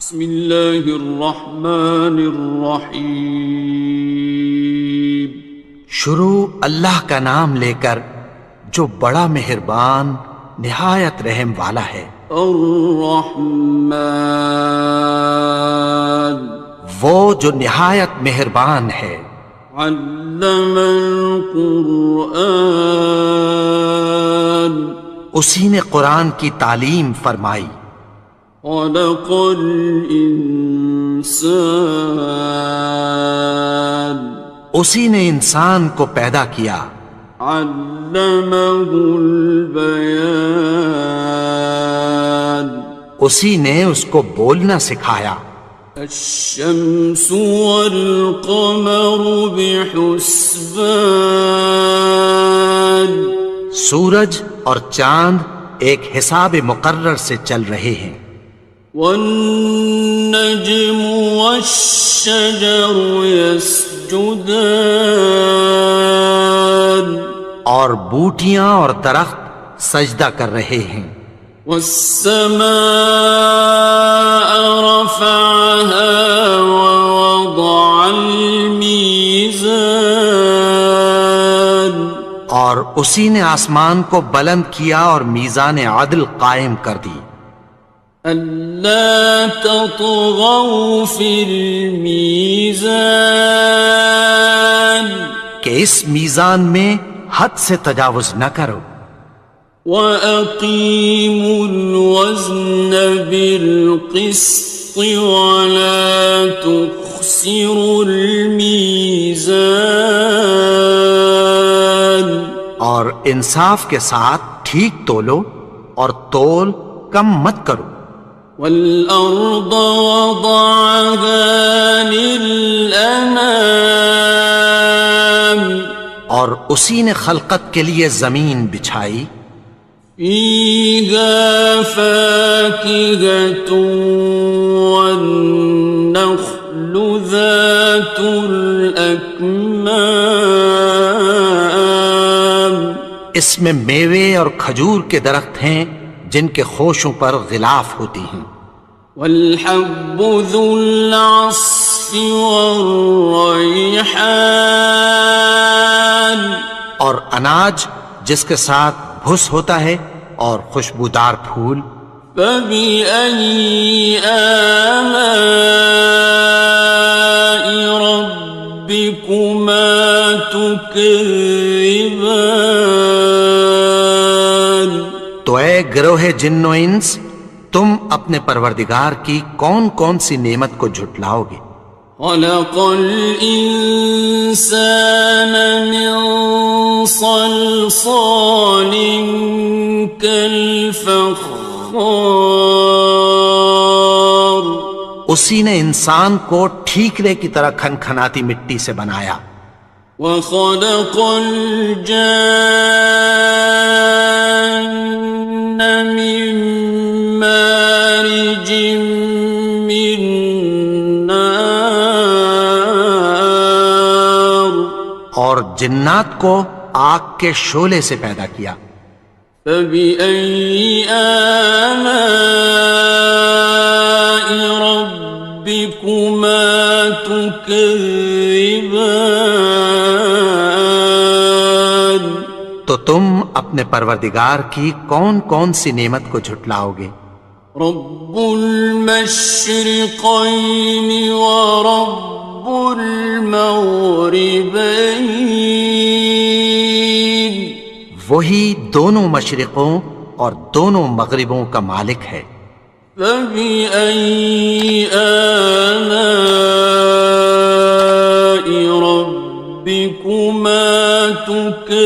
بسم اللہ الرحمن الرحیم۔ شروع اللہ کا نام لے کر جو بڑا مہربان نہایت رحم والا ہے۔ الرحمن، وہ جو نہایت مہربان ہے۔ علم القرآن، اسی نے قرآن کی تعلیم فرمائی۔ خلق الانسان، اسی نے انسان کو پیدا کیا۔ علمہ البیان، اسی نے اس کو بولنا سکھایا۔ الشمس والقمر بحسبان، سورج اور چاند ایک حساب مقرر سے چل رہے ہیں۔ والنجم والشجر يسجدان، اور بوٹیاں اور درخت سجدہ کر رہے ہیں۔ والسماء رفعها ووضع الميزان، اور اسی نے آسمان کو بلند کیا اور میزان عدل قائم کر دی۔ ألا تطغوا في الميزان، کہ اس میزان میں حد سے تجاوز نہ کرو۔ وَأَقِيمُوا الْوَزْنَ بِالْقِسْطِ وَلَا تُخْسِرُوا الْمِيزَانَ، اور انصاف کے ساتھ ٹھیک تولو اور تول کم مت کرو۔ وَالْأَرْضَ وَضَعَهَا لِلْأَنَامِ، اور اسی نے خلقت کے لیے زمین بچھائی۔ فِيهَا فَاكِهَةٌ وَالنَّخْلُ ذَاتُ الْأَكْمَامِ، اس میں میوے اور کھجور کے درخت ہیں جن کے خوشوں پر غلاف ہوتی ہیں۔ وَالْحَبُّ ذُو الْعَصْفِ وَالرَّيْحَانِ، اور اناج جس کے ساتھ بھس ہوتا ہے اور خوشبودار پھول۔ فَبِأَيِّ آلَاءِ رَبِّكُمَا تُكَذِّبَانِ، تو اے گروہ جن و انس، تم اپنے پروردگار کی کون کون سی نعمت کو جھٹلاؤ گے؟ خَلَقَ الْإِنسَانَ مِنْ صَلْصَالٍ كَالْفَخَّارِ، اسی نے انسان کو ٹھیکرے کی طرح کھنکھناتی مٹی سے بنایا۔ وَخَلَقَ الْجَانَّ مِن مَّارِجٍ مِّن نَّارٍ، اور جنات کو آگ کے شعلے سے پیدا کیا۔ فَبِأَيِّ آلَاءِ رَبِّكُمَا تُكَذِّبَانِ، تو تم اپنے پروردگار کی کون کون سی نعمت کو جھٹلاؤ گے؟ رب المشرقین ورب المغربین، وہی دونوں مشرقوں اور دونوں مغربوں کا مالک ہے۔ فَبِأَيِّ آلَاءِ رَبِّكُمَا تُكَذِّبَانِ،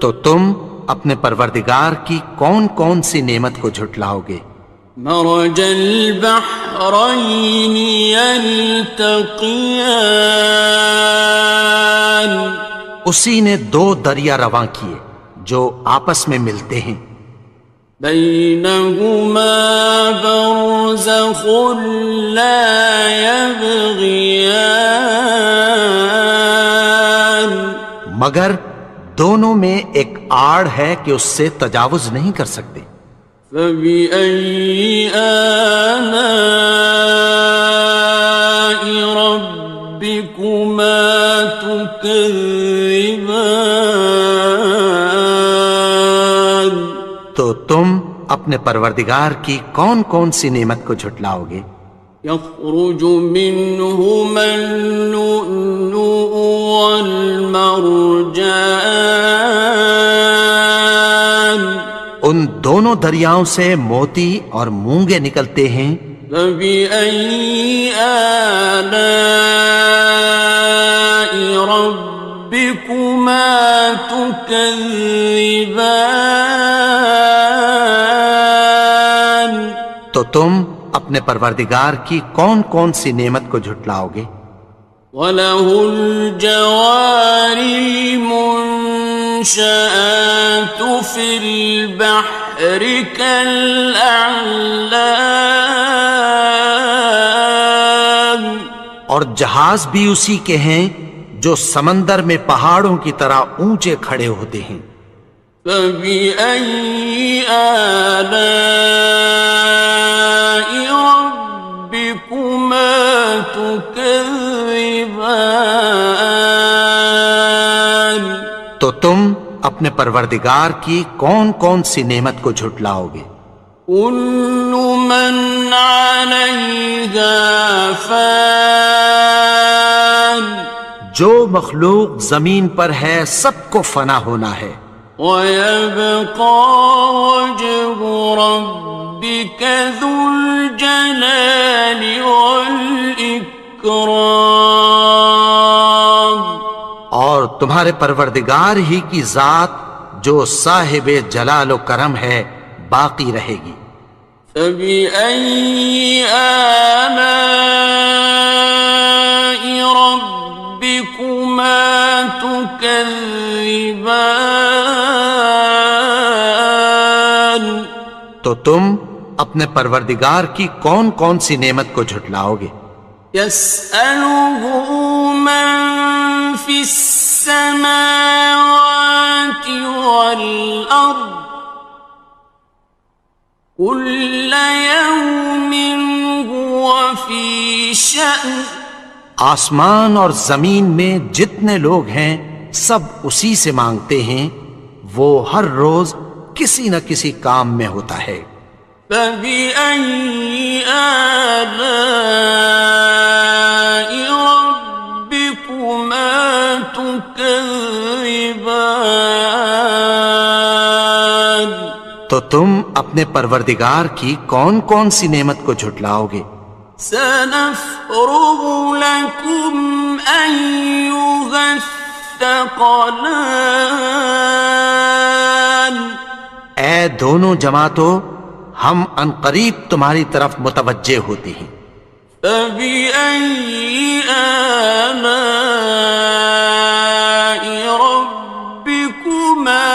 تو تم اپنے پروردگار کی کون کون سی نعمت کو جھٹلاؤ گے؟ مرج البحرین یلتقیان، اسی نے دو دریا رواں کیے جو آپس میں ملتے ہیں۔ بینہما برزخ لا یبغیان، مگر دونوں میں ایک آڑ ہے کہ اس سے تجاوز نہیں کر سکتے۔ فبأي آلاء ربكما تكذبان؟ تو تم اپنے پروردگار کی کون کون سی نعمت کو جھٹلاؤ گے؟ يخرج منهما اللؤلؤ والمرجان ان دونوں دریاؤں سے موتی اور مونگے نکلتے ہیں۔ فبأي آلاء ربكما تكذبان؟ تو تم اپنے پروردگار کی کون کون سی نعمت کو جھٹلاؤ گے؟ وَلَهُ الْجَوَارِ الْمُنشَآتُ فِي الْبَحْرِ كَالْأَعْلَامِ، اور جہاز بھی اسی کے ہیں جو سمندر میں پہاڑوں کی طرح اونچے کھڑے ہوتے ہیں۔ فَبِأَيِّ آلَاءِ رَبِّكُمَا تُكَذِّبَانِ؟ تو تم اپنے پروردگار کی کون کون سی نعمت کو جھٹلاؤ گے؟ كُلُّ مَنْ عَلَيْهَا فَانٍ، جو مخلوق زمین پر ہے سب کو فنا ہونا ہے۔ وَيَبْقَى وَجْهُ رَبِّكَ ذُو الْجَلَالِ وَالْإِكْرَامِ، اور تمہارے پروردگار ہی کی ذات جو صاحب جلال و کرم ہے باقی رہے گی۔ فَبِأَيِّ آلَاءِ رَبِّكُمَا تُكَذِّبَانِ؟ تو تم اپنے پروردگار کی کون کون سی نعمت کو جھٹلاؤ گے؟ يَسْأَلُهُ مَن فِي السَّمَاوَاتِ وَالْأَرْضِ كُلَّ يَوْمٍ هُوَ فِي شَأْنٍ، آسمان اور زمین میں جتنے لوگ ہیں سب اسی سے مانگتے ہیں، وہ ہر روز کسی نہ کسی کام میں ہوتا ہے۔ فَبِأَيِّ آلَاءِ رَبِّكُمَا تُكَذِّبَانِ؟ تو تم اپنے پروردگار کی کون کون سی نعمت کو جھٹلاؤ گے؟ سَنَفْرُغُ لَكُمْ أَيُّهَ الثَّقَلَانِ؟ اے دونوں جماعتوں، ہم عنقریب تمہاری طرف متوجہ ہوتے ہیں۔ فَبِأَيِّ آلَاءِ رَبِّكُمَا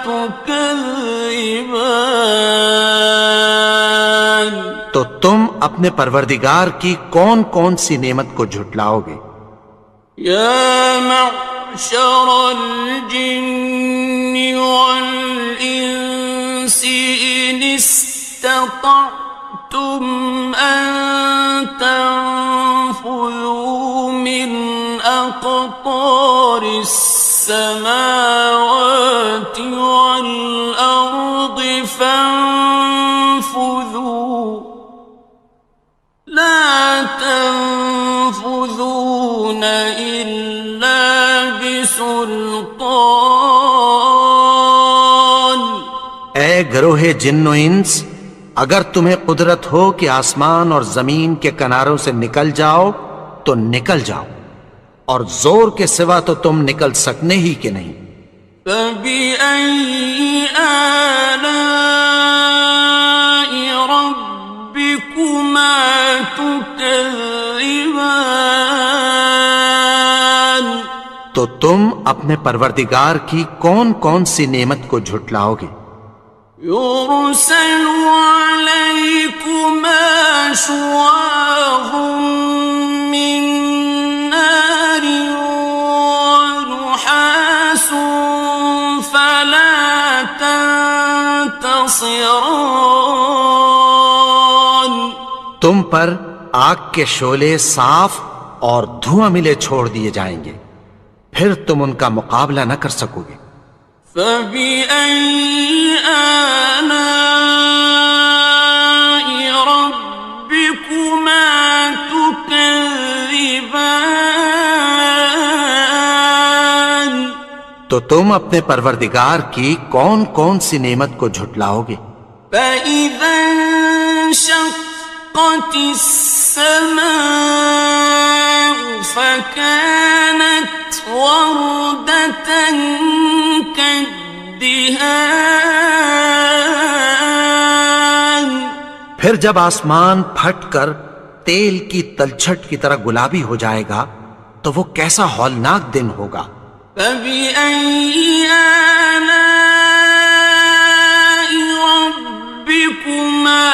تُكَذِّبَانِ؟ تو تم اپنے پروردگار کی کون کون سی نعمت کو جھٹلاؤ گے؟ يَا مَعْشَرَ الْجِنِّ وَالْإِنسِ إِنِ اسْتَطَعْتُمْ أَن تَنفُذُوا مِنْ أَقْطَارِ السَّمَاوَاتِ وَالْأَرْضِ فَانفُذُوا لَا تَنفُذُونَ إِلَّا بِسُلْطَانٍ۔ اے گروہ جن و انس، اگر تمہیں قدرت ہو کہ آسمان اور زمین کے کناروں سے نکل جاؤ تو نکل جاؤ، اور زور کے سوا تو تم نکل سکنے ہی کہ نہیں۔ فَبِأَيِّ آلَاءِ رَبِّكُمَا تُكَذِّبَانِ؟ تو تم اپنے پروردگار کی کون کون سی نعمت کو جھٹلاؤ گے؟ يُرْسَلُ عَلَيْكُمَا شُوَاظٌ مِّن نَّارٍ وَنُحَاسٌ خاصران. تم پر آگ کے شعلے صاف اور دھواں ملے چھوڑ دیے جائیں گے، پھر تم ان کا مقابلہ نہ کر سکو گے۔ فبأي آلاء ربكما تكذبان. تو تم اپنے پروردگار کی کون کون سی نعمت کو جھٹلاؤ گے؟ فإذا انشقت السماء فكانت وردة كالدهان. پھر جب آسمان پھٹ کر تیل کی تلچھٹ کی طرح گلابی ہو جائے گا تو وہ کیسا ہولناک دن ہوگا۔ فبأي آلاء ربكما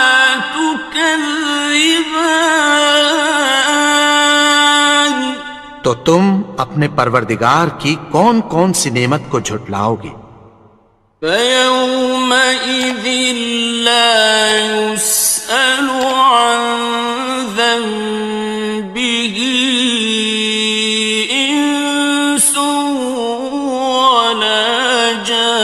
تكذبان. تو تم اپنے پروردگار کی کون کون سی نعمت کو جھٹلاؤ گے؟ فيومئذ لا يسأل عن ذنبه إنس ولا جان.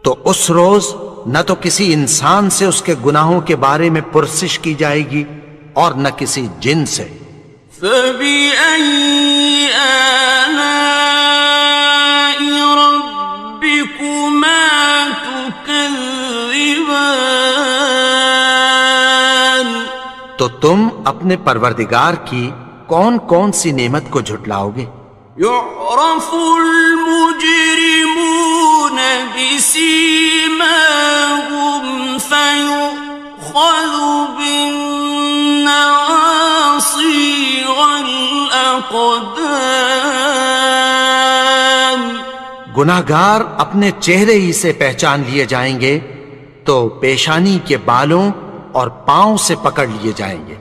تو اس روز نہ تو کسی انسان سے اس کے گناہوں کے بارے میں پرسش کی جائے گی اور نہ کسی جن سے۔ فبأي آلاء ربكما تكذبان. تو تم اپنے پروردگار کی کون کون سی نعمت کو جھٹلاؤ گے؟ يعرف المجرمون بسيماهم فيؤخذ بالنواصي والأقدام. گناہگار اپنے چہرے ہی سے پہچان لیے جائیں گے تو پیشانی کے بالوں اور پاؤں سے پکڑ لیے جائیں گے۔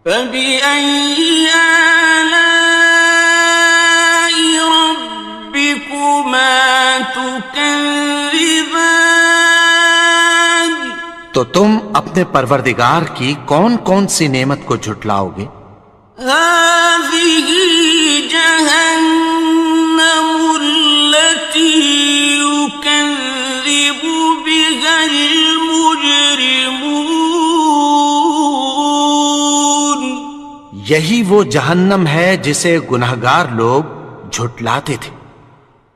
فبأي آلاء ربكما تكذبان. تو تم اپنے پروردگار کی کون کون سی نعمت کو جھٹلاؤ گے؟ هذه جهنم التي يكذب بها المجرمون. یہی وہ جہنم ہے جسے گناہگار لوگ جھٹلاتے تھے۔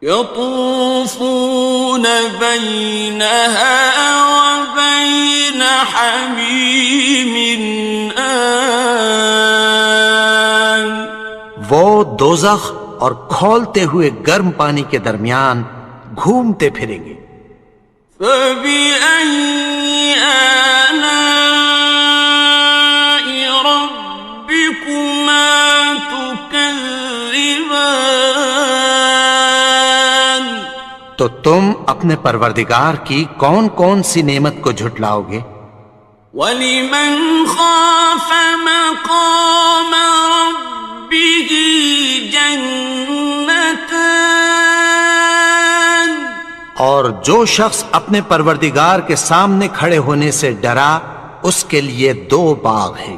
يطوفون بينها وبين حميم آن. وہ دوزخ اور کھولتے ہوئے گرم پانی کے درمیان گھومتے پھریں گے۔ فبأي آلاء ربكما تكذبان. تو تم اپنے پروردگار کی کون کون سی نعمت کو جھٹلاؤ گے؟ وَلِمَنْ خَافَ مَقَامَ رَبِّهِ جَنَّتَانِ. اور جو شخص اپنے پروردگار کے سامنے کھڑے ہونے سے ڈرا اس کے لیے دو باغ ہیں۔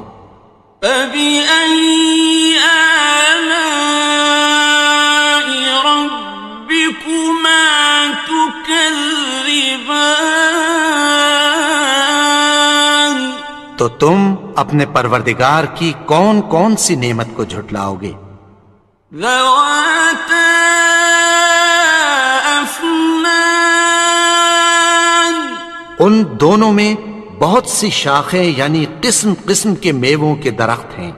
فَبِأَيِّ آلَاءِ رَبِّكُمَا تُكَذِّبَانِ. تو تم اپنے پروردگار کی کون کون سی نعمت کو جھٹلاؤ گے؟ ذَوَاتَا أَفْنَانٍ. ان دونوں میں بہت سی شاخیں یعنی قسم قسم کے میووں کے درخت ہیں۔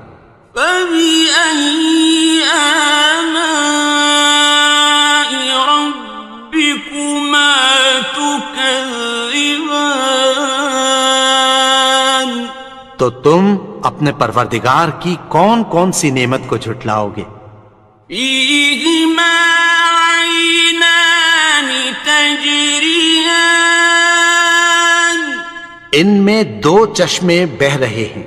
فَبِأَيِّ آلَاءِ رَبِّكُمَا تُكَذِّبَانِ. تو تم اپنے پروردگار کی کون کون سی نعمت کو جھٹلاؤ گے؟ فِيهِمَا عَيْنَانِ تَجْرِيَانِ. ان میں دو چشمے بہہ رہے ہیں۔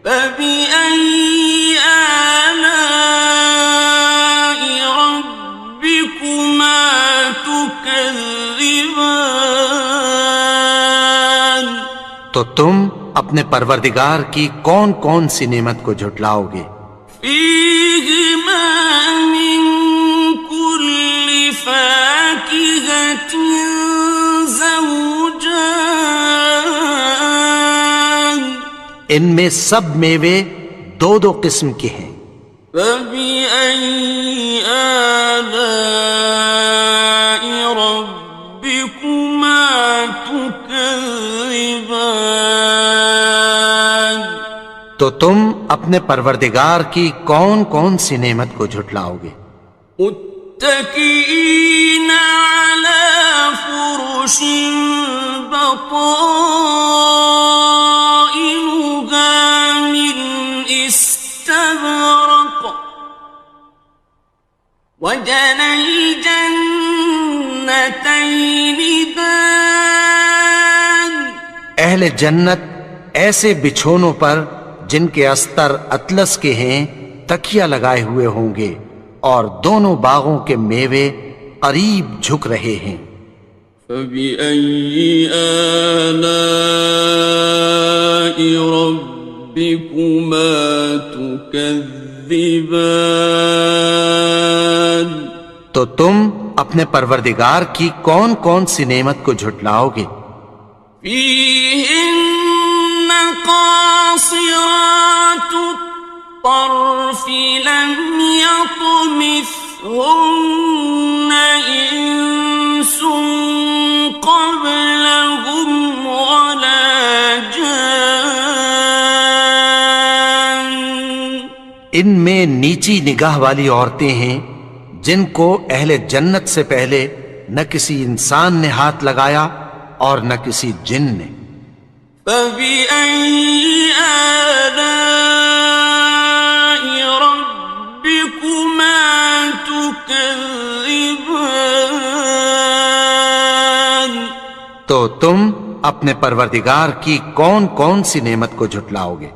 فَبِأَيِّ آلَاءِ رَبِّكُمَا تُكَذِّبَانِ. تكذبان تو تم اپنے پروردگار کی کون کون سی نعمت کو جھٹلاؤ گے؟ فيهما من كل فاكهة زوجان ان میں سب میوے دو دو قسم کے ہیں۔ فبأي آلاء ربكما تكذبان تو تم اپنے پروردگار کی کون کون سی نعمت کو جھٹلاؤ گے؟ متكئين على فرش بطائنها من استبرق وجنى الجنتين دان اہل جنت ایسے بچھونوں پر جن کے استر اطلس کے ہیں تکیہ لگائے ہوئے ہوں گے، اور دونوں باغوں کے میوے قریب جھک رہے ہیں۔ فبأي آلاء ربكما تكذبان تو تم اپنے پروردگار کی کون کون سی نعمت کو جھٹلاؤ گے؟ فيهن قاصرات الطرف لم يطمثهن إنس قبلهم ولا جان ان میں نیچی نگاہ والی عورتیں ہیں جن کو اہل جنت سے پہلے نہ کسی انسان نے ہاتھ لگایا اور نہ کسی جن نے۔ فبأي آلاء ربكما تكذبان تو تم اپنے پروردگار کی کون کون سی نعمت کو جھٹلاؤ گے؟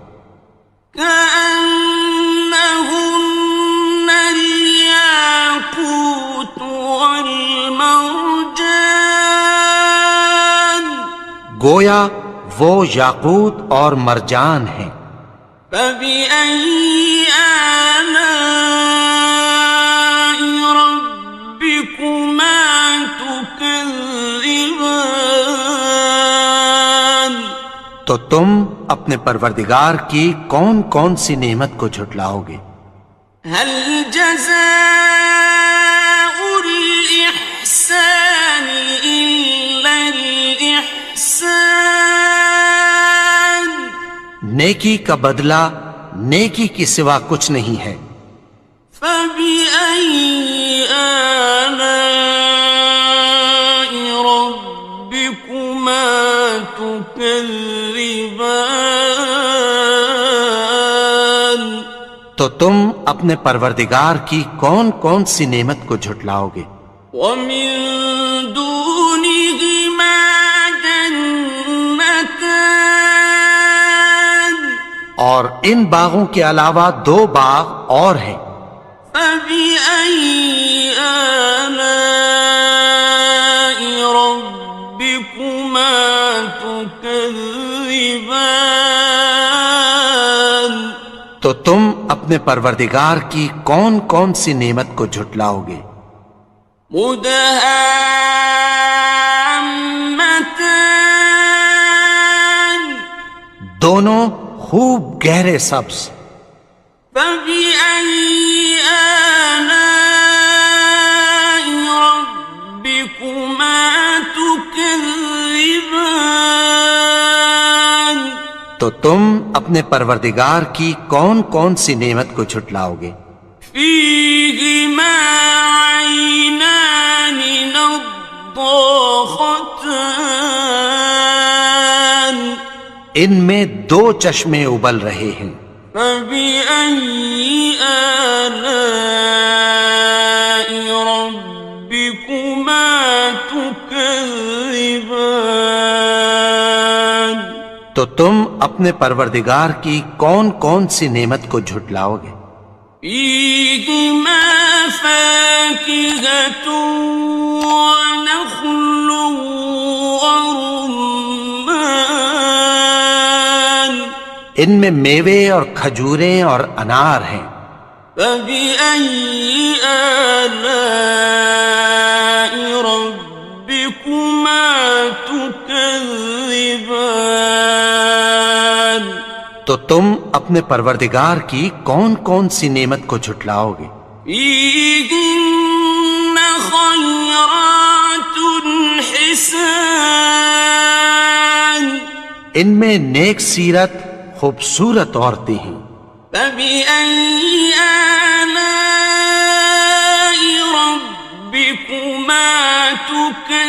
كأنهن الياقوت والمرجان گویا وہ یاقوت اور مرجان ہیں۔ فبأي آلاء ربكما تكذبان تو تم اپنے پروردگار کی کون کون سی نعمت کو جھٹلاؤ گے؟ هل جزاء الإحسان إلا الإحسان نیکی کا بدلہ نیکی کی سوا کچھ نہیں ہے۔ فبأي آلاء ربكما تكذبان تو تم اپنے پروردگار کی کون کون سی نعمت کو جھٹلاؤ گے؟ ومن دونهما جنتان اور ان باغوں کے علاوہ دو باغ اور ہیں۔ فبأي آلاء ربكما تكذبان تو تم اپنے پروردگار کی کون کون سی نعمت کو جھٹلاؤ گے؟ مدهامتان دونوں خوب گہرے سبز۔ فبأي آلاء ربكما تكذبان تو تم اپنے پروردگار کی کون کون سی نعمت کو جھٹلاؤ گے؟ فيهما عينان نضاختان ان میں دو چشمے ابل رہے ہیں۔ فبأي آلاء ربكما تكذبان تو تم اپنے پروردگار کی کون کون سی نعمت کو جھٹلاؤ گے؟ فيهما فاكهة ونخل ورمان ان میں میوے اور کھجوریں اور انار ہیں. فبأي آلاء ربكما تكذبان تو تم اپنے پروردگار کی کون کون سی نعمت کو جھٹلاؤ گے؟ فيهن خيرات حسان ان میں نیک سیرت خوبصورت عورتیں ہیں. فبأي آلاء ربكما تكذبان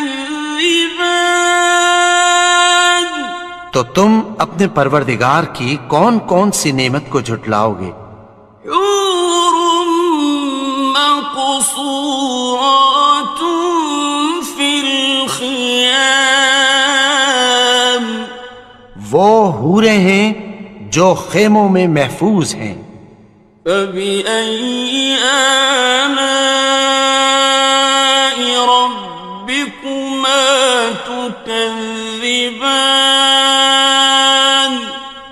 تو تم اپنے پروردگار کی کون کون سی نعمت کو جھٹلاؤ گے؟ حور مقصورات في الخيام وہ حوریں ہیں جو خیموں میں محفوظ ہیں. فبأي آلاء ربكما تكذبان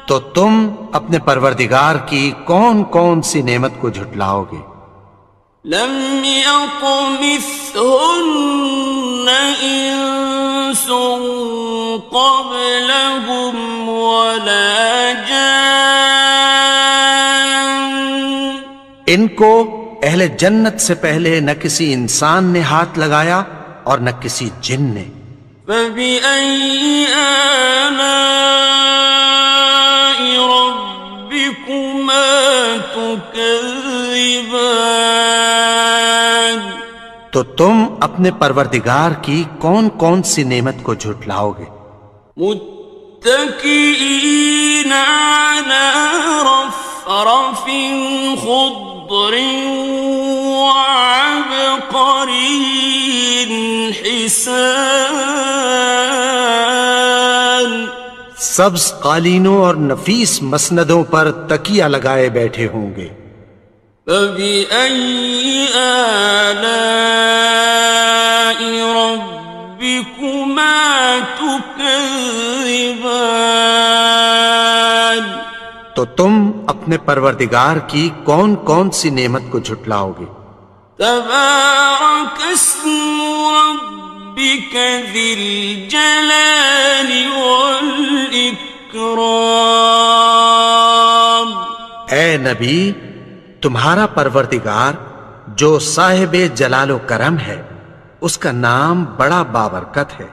تو تم اپنے پروردگار کی کون کون سی نعمت کو جھٹلاؤ گے؟ لم يطمثهن إنس قبلهم ولا جان ان کو اہل جنت سے پہلے نہ کسی انسان نے ہاتھ لگایا اور نہ کسی جن نے. فبأي آلاء ربكما تكذبان تو تم اپنے پروردگار کی کون کون سی نعمت کو جھٹلاؤ گے؟ متكئين على رفرف خضر وعبقري حسان سبز قالینوں اور نفیس مسندوں پر تکیہ لگائے بیٹھے ہوں گے. فبأي آلاء ربكما تكذبان تو تم اپنے پروردگار کی کون کون سی نعمت کو جھٹلاؤ گے؟ تبارك اسم ربك ذي الجلال والإكرام اے نبی، تمہارا پروردگار جو صاحب جلال و کرم ہے، اس کا نام بڑا بابرکت ہے.